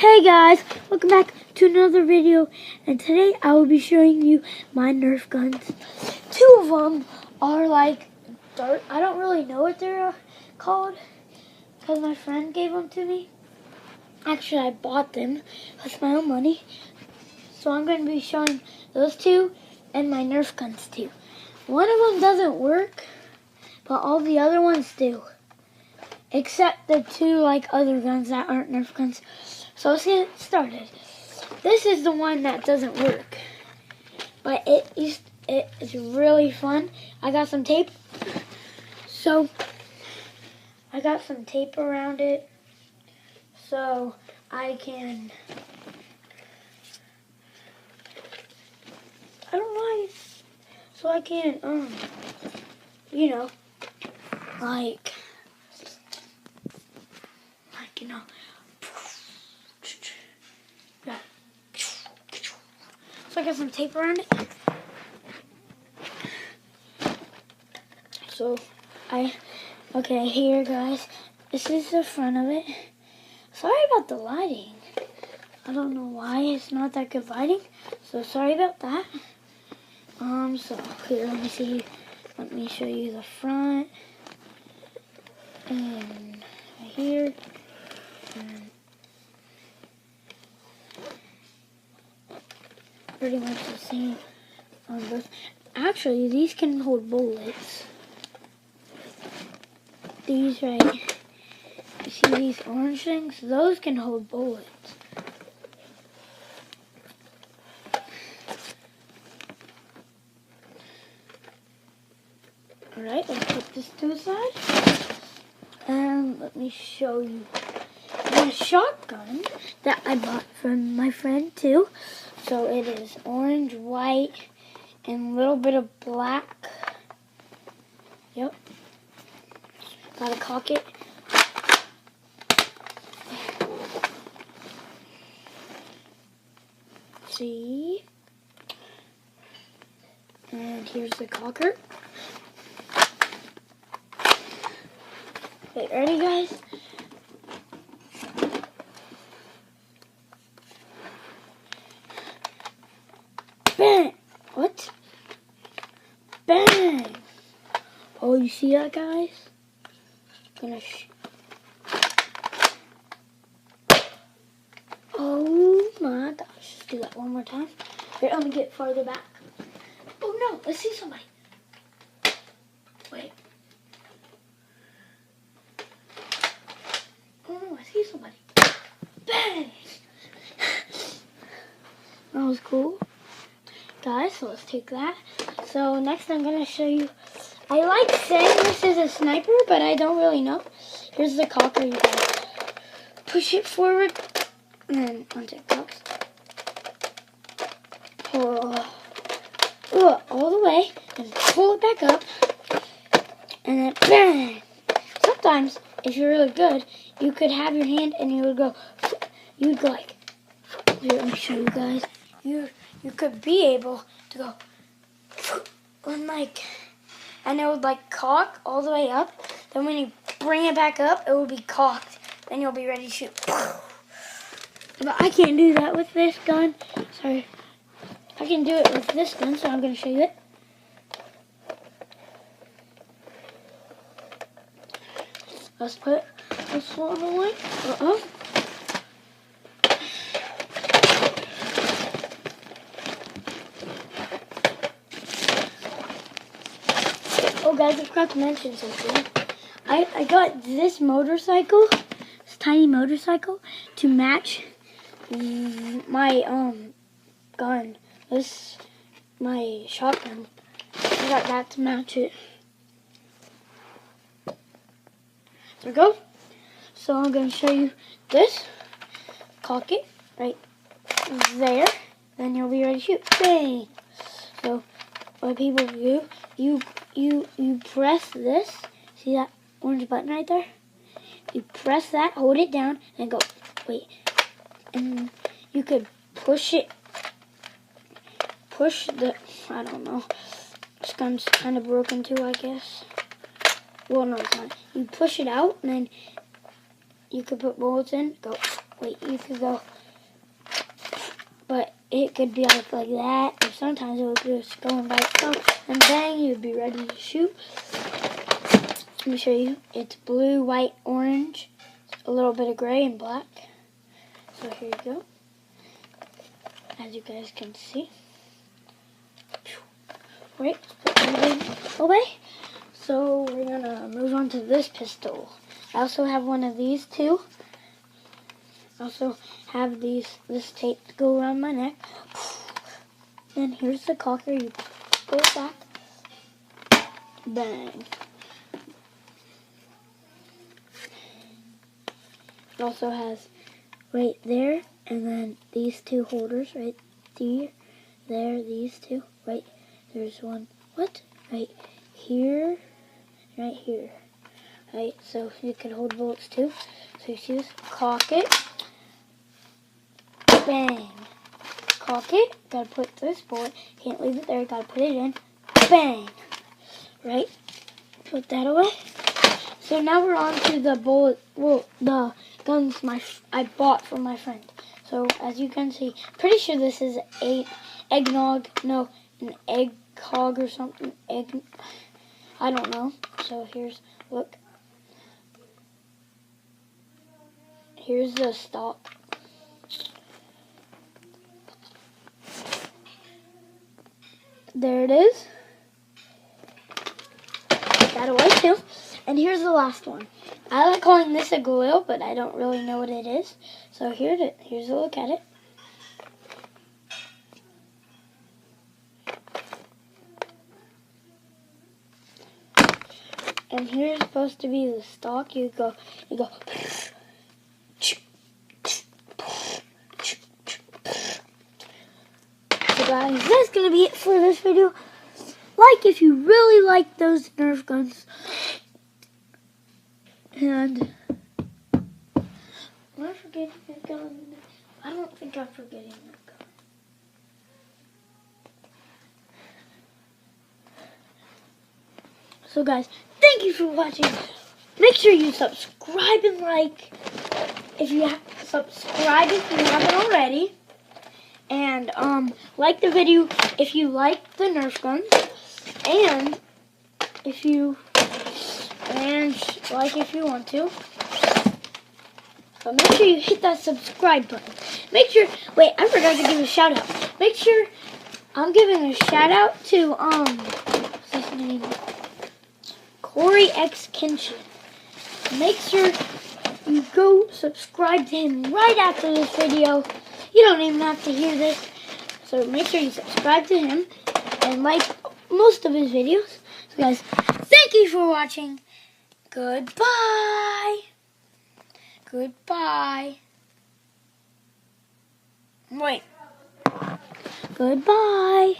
Hey guys, welcome back to another video, and today I will be showing you my Nerf guns. Two of them are like dirt. I don't really know what they're called because my friend gave them to me. Actually, I bought them with my own money. So I'm going to be showing those two and my Nerf guns too. One of them doesn't work, but all the other ones do. Except the two other guns that aren't Nerf guns. So let's get started. This is the one that doesn't work, but it is really fun. I got some tape, so I got some tape around it, so I can. I don't know why. So I can, yeah. So I got some tape around it. So okay, here guys, this is the front of it. Sorry about the lighting. I don't know why it's not that good lighting. So sorry about that. So here, let me show you the front. And right here. And pretty much the same on both. Actually, these can hold bullets. These right, you see these orange things? Those can hold bullets. Alright, let's put this to the side. And let me show you the shotgun that I bought from my friend too. So it is orange, white, and a little bit of black. Yep. Gotta cock it. See? And here's the cocker. Okay, ready guys? Bang! What? Bang! Oh, you see that, guys? Oh my gosh! Let's do that one more time. Wait, let me get farther back. Oh no! I see somebody. Wait. Oh no! I see somebody. Bang! That was cool. Guys, so let's take that. So next I'm going to show you, I like saying this is a sniper, but I don't really know. Here's the cocker. You guys push it forward, and then onto it cocks. All the way, and pull it back up, and then bang! Sometimes, if you're really good, you could have your hand and you would go like, here, let me show you guys. You could be able to go and it would cock all the way up. Then when you bring it back up, it will be cocked. Then you'll be ready to shoot. But I can't do that with this gun. Sorry. I can do it with this gun, so I'm going to show you it. Let's put this one away. Oh guys, I forgot to mention something. I got this motorcycle, this tiny motorcycle, to match my gun. My shotgun. I got that to match it. There we go. So I'm going to show you this. Cock it right there. Then you'll be ready to shoot. Bang! So what people do, you press this. See that orange button right there? You press that, hold it down, and go. Wait. And you could push it. I don't know. This gun's kind of broken too, I guess. Well, no, it's not. You push it out, and then you could put bullets in. Go. wait, you could go, but it could be like that, or sometimes it would just go by itself, and bang, you'd be ready to shoot. Let me show you. It's blue, white, orange, a little bit of gray and black. So here you go. As you guys can see. Right, away. So we're gonna move on to this pistol. I also have one of these too. I also have this tape to go around my neck. Then here's the cocker. You pull it back. Bang. It also has right there, and then these two holders right there, these two. Right, there's one. What? Right here, right here. Right, so you can hold bullets too. So you see this? Cock it. Bang. Cock it. Gotta put this bullet. Can't leave it there. Gotta put it in. Bang. Right. Put that away. So now we're on to the the guns I bought from my friend. So as you can see, pretty sure this is an egg hog or something. I don't know. So look. Here's the stock. There it is. Put that away too. And here's the last one. I like calling this a glue, but I don't really know what it is. So here's a look at it. And here's supposed to be the stock. You go. So guys, that's gonna be it for this video. Like if you really like those Nerf guns. And am I forgetting that gun? I don't think I'm forgetting that gun. So guys, thank you for watching. Make sure you subscribe and like if you haven't already. And like the video if you like the Nerf guns. And if you want to. But make sure you hit that subscribe button. Wait, I forgot to give a shout out. Make sure I'm giving a shout out to what's his name? CoreyXKinchen. Make sure you go subscribe to him right after this video. You don't even have to hear this. So make sure you subscribe to him and like most of his videos. So guys, thank you for watching. Goodbye. Goodbye. Wait. Goodbye.